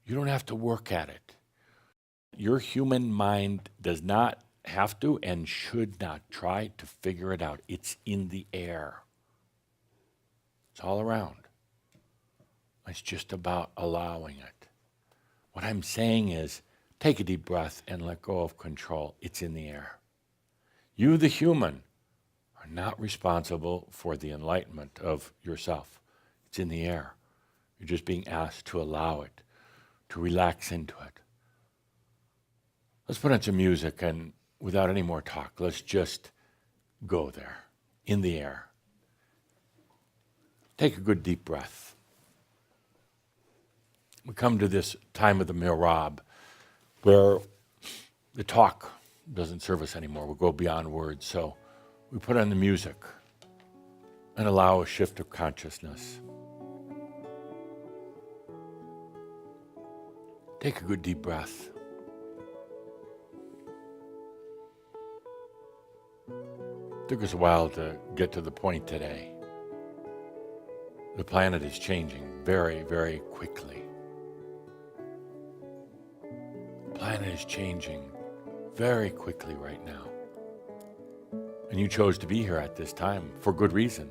You don't have to work at it. Your human mind does not have to and should not try to figure it out. It's in the air. It's all around. It's just about allowing it. What I'm saying is, take a deep breath and let go of control. It's in the air. You, the human, are not responsible for the enlightenment of yourself. It's in the air. You're just being asked to allow it, to relax into it. Let's put on some music, and without any more talk, let's just go there, in the air. Take a good deep breath. We come to this time of the Merabh, where the talk doesn't serve us anymore. We go beyond words, so we put on the music and allow a shift of consciousness. Take a good deep breath. It took us a while to get to the point today. The planet is changing very, very quickly. The planet is changing very quickly right now. And you chose to be here at this time for good reason.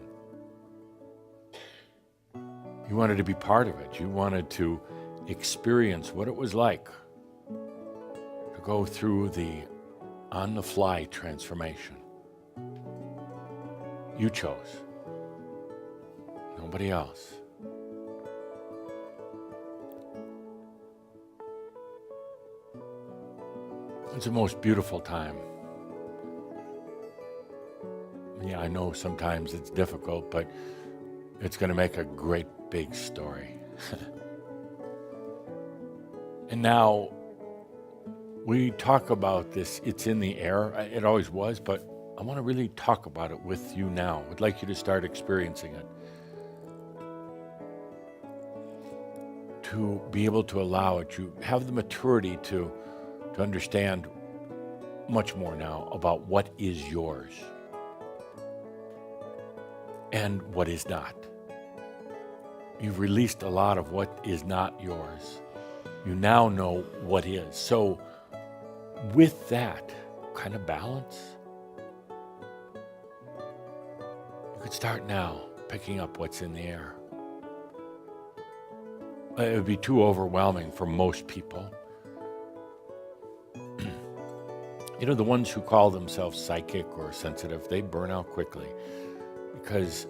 You wanted to be part of it. You wanted to experience what it was like to go through the on-the-fly transformation. You chose. Nobody else. It's the most beautiful time. Yeah, I know sometimes it's difficult, but it's going to make a great big story. And now, we talk about this, it's in the air. It always was, but I want to really talk about it with you now. I'd like you to start experiencing it. To be able to allow it, you have the maturity to understand much more now about what is yours and what is not. You've released a lot of what is not yours. You now know what is. So with that kind of balance, you could start now picking up what's in the air. It would be too overwhelming for most people. You know, the ones who call themselves psychic or sensitive, they burn out quickly because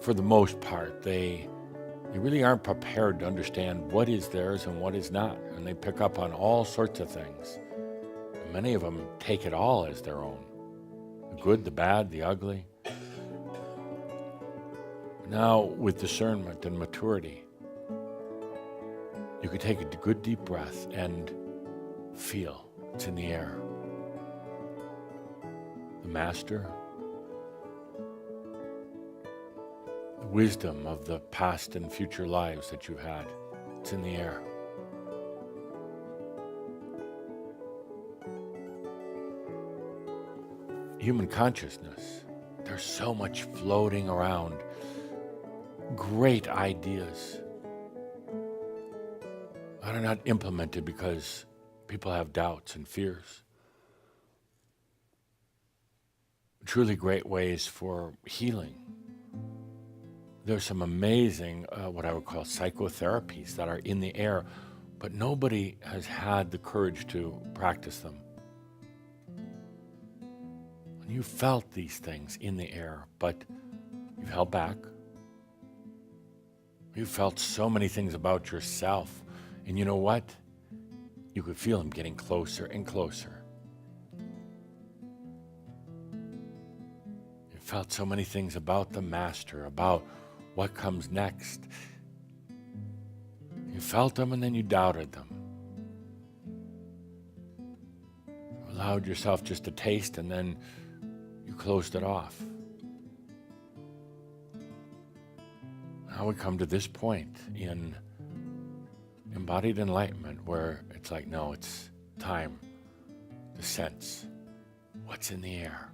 for the most part, they really aren't prepared to understand what is theirs and what is not. And they pick up on all sorts of things. And many of them take it all as their own. The good, the bad, the ugly. Now, with discernment and maturity, you could take a good deep breath and feel it's in the air. The master, the wisdom of the past and future lives that you've had, it's in the air. Human consciousness, there's so much floating around, great ideas that are not implemented because people have doubts and fears. Truly great ways for healing. There's some amazing, what I would call psychotherapies that are in the air, but nobody has had the courage to practice them. And you felt these things in the air, but you've held back. You felt so many things about yourself. And you know what? You could feel them getting closer and closer. You felt so many things about the master, about what comes next. You felt them and then you doubted them. You allowed yourself just to taste and then you closed it off. Now we come to this point in embodied enlightenment where it's like, no, it's time to sense what's in the air.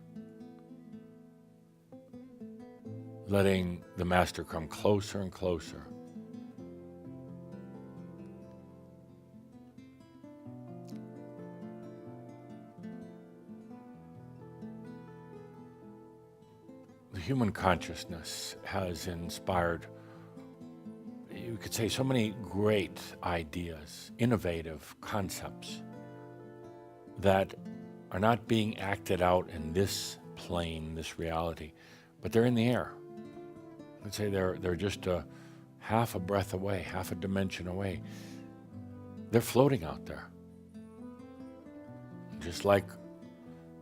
Letting the master come closer and closer. human consciousness has inspired, you could say, so many great ideas, innovative concepts that are not being acted out in this plane, this reality, but they're in the air. Let's say they're just a half a breath away, half a dimension away. They're floating out there. Just like,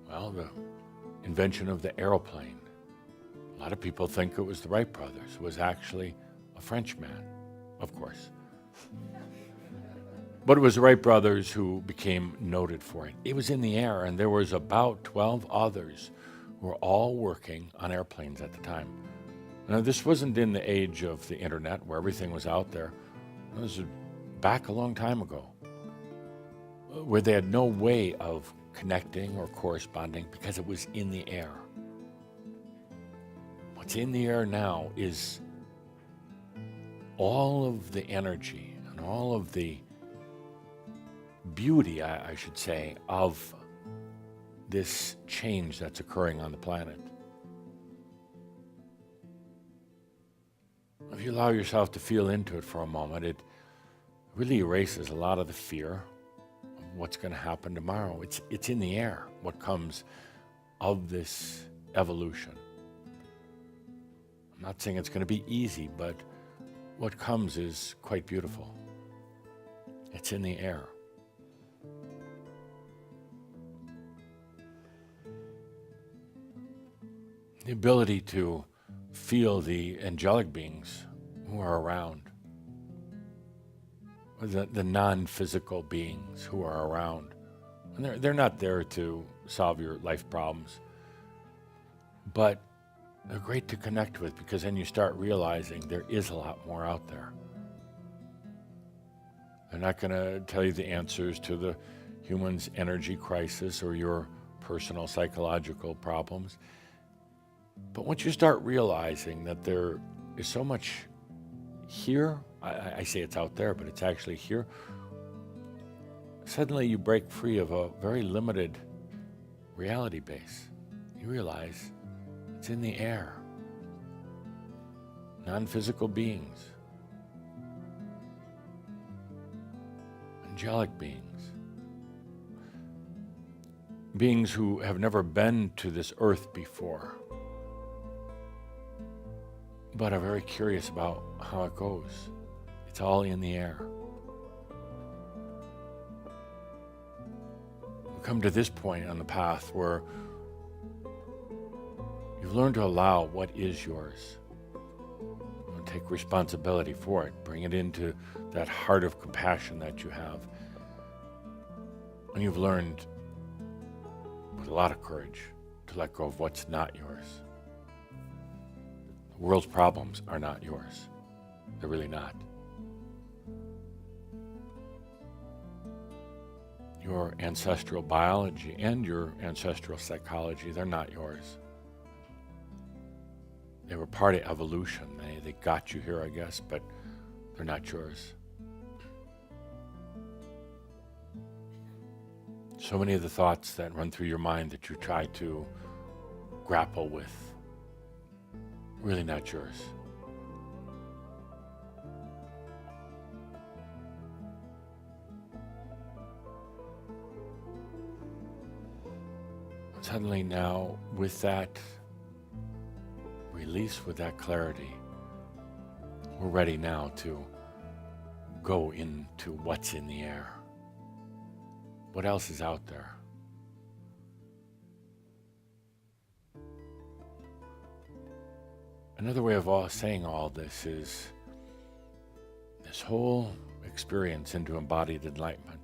well, the invention of the aeroplane. A lot of people think it was the Wright brothers. It was actually a Frenchman, of course. But it was the Wright brothers who became noted for it. It was in the air, and there was about 12 others who were all working on airplanes at the time. Now, this wasn't in the age of the internet where everything was out there. This was back a long time ago, where they had no way of connecting or corresponding because it was in the air. What's in the air now is all of the energy and all of the beauty, I should say, of this change that's occurring on the planet. If you allow yourself to feel into it for a moment, it really erases a lot of the fear of what's going to happen tomorrow. It's in the air, what comes of this evolution. I'm not saying it's going to be easy, but what comes is quite beautiful. It's in the air. The ability to feel the angelic beings who are around, or the non-physical beings who are around. And they're not there to solve your life problems, but they're great to connect with, because then you start realizing there is a lot more out there. They're not going to tell you the answers to the human's energy crisis or your personal psychological problems. But once you start realizing that there is so much here, I say it's out there, but it's actually here, suddenly you break free of a very limited reality base. You realize it's in the air. Non-physical beings. Angelic beings. Beings who have never been to this earth before, but are very curious about how it goes. It's all in the air. We come to this point on the path where you've learned to allow what is yours. And take responsibility for it. Bring it into that heart of compassion that you have. And you've learned with a lot of courage to let go of what's not yours. The world's problems are not yours. They're really not. Your ancestral biology and your ancestral psychology, they're not yours. They were part of evolution. They got you here, I guess, but they're not yours. So many of the thoughts that run through your mind that you try to grapple with, really not yours. Suddenly now, with that release, with that clarity, we're ready now to go into what's in the air. What else is out there? Another way of saying all this is this whole experience into embodied enlightenment.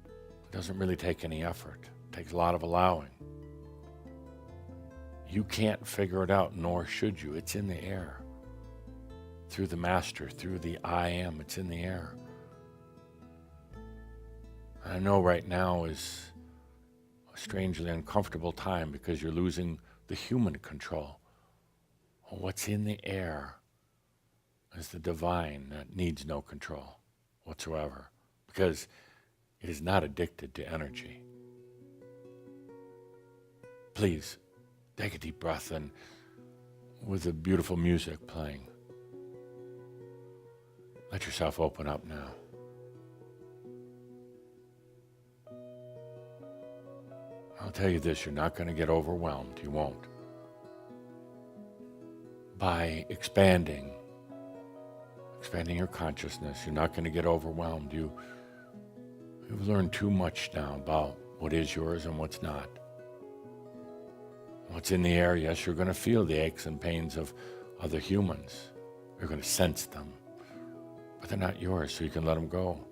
It doesn't really take any effort. It takes a lot of allowing. You can't figure it out, nor should you. It's in the air. Through the master, through the I am, it's in the air. I know right now is a strangely uncomfortable time because you're losing the human control. Well, what's in the air is the divine that needs no control whatsoever, because it is not addicted to energy. Please, Take a deep breath, and with the beautiful music playing, let yourself open up now. I'll tell you this, you're not going to get overwhelmed. You won't. By expanding your consciousness, you're not going to get overwhelmed. You've learned too much now about what is yours and what's not. What's in the air, yes, you're going to feel the aches and pains of other humans. You're going to sense them. But they're not yours, so you can let them go.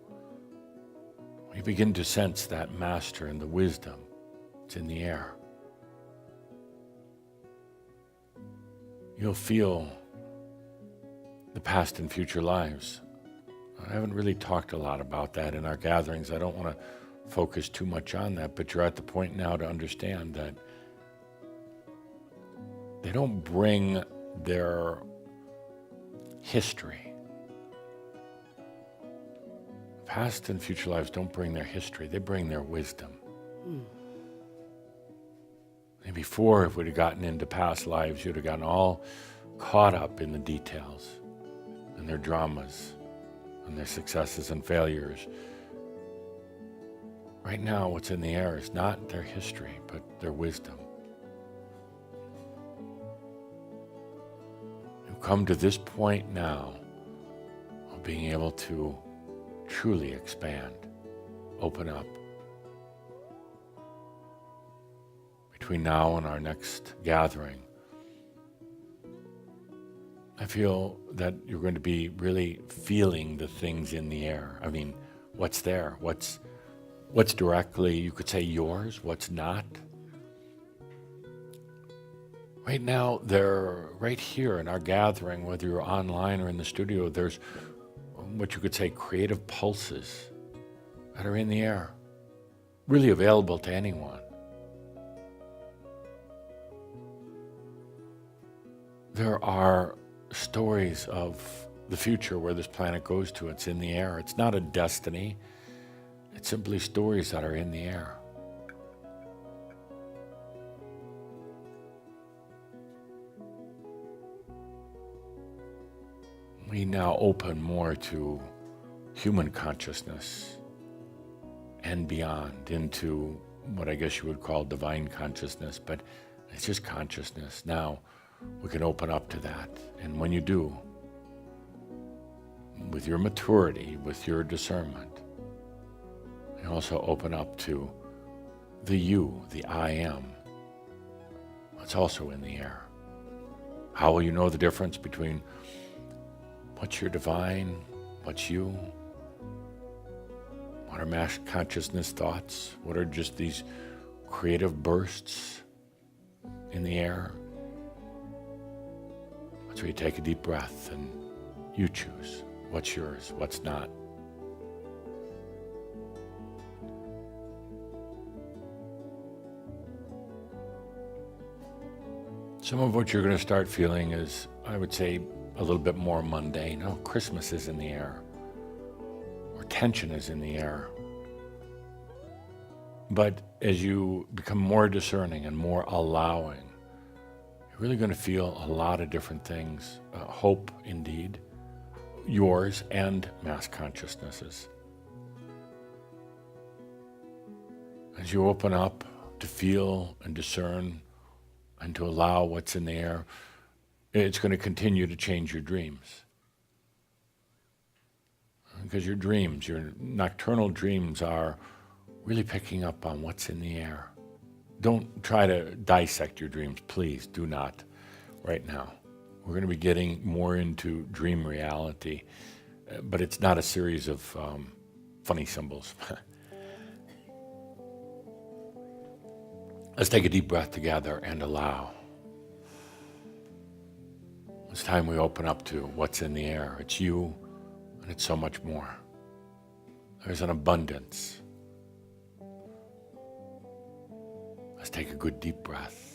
When you begin to sense that master and the wisdom, it's in the air. You'll feel the past and future lives. I haven't really talked a lot about that in our gatherings. I don't want to focus too much on that, but you're at the point now to understand that they don't bring their history. Past and future lives don't bring their history, they bring their wisdom. And before, if we'd have gotten into past lives, you'd have gotten all caught up in the details and their dramas and their successes and failures. Right now, what's in the air is not their history, but their wisdom. You've come to this point now of being able to truly expand, open up. Between now and our next gathering, I feel that you're going to be really feeling the things in the air. I mean, what's there? What's directly, you could say, yours? What's not? Right now, they're right here in our gathering, whether you're online or in the studio, there's what you could say creative pulses that are in the air, really available to anyone. There are stories of the future where this planet goes to. It's in the air. It's not a destiny. It's simply stories that are in the air. We now open more to human consciousness and beyond, into what I guess you would call divine consciousness, but it's just consciousness. Now we can open up to that. And when you do, with your maturity, with your discernment, you also open up to the you, the I am. It's also in the air. How will you know the difference between what's your divine, what's you? What are mass consciousness thoughts? What are just these creative bursts in the air? That's where you take a deep breath and you choose what's yours, what's not. Some of what you're going to start feeling is, I would say, a little bit more mundane. Oh, Christmas is in the air, or tension is in the air. But as you become more discerning and more allowing, you're really going to feel a lot of different things. Hope, indeed, yours and mass consciousnesses. As you open up to feel and discern and to allow what's in the air, it's going to continue to change your dreams. Because your dreams, your nocturnal dreams, are really picking up on what's in the air. Don't try to dissect your dreams, please do not right now. We're going to be getting more into dream reality, but it's not a series of funny symbols. Let's take a deep breath together and allow. It's time we open up to what's in the air. It's you, and it's so much more. There's an abundance. Let's take a good deep breath.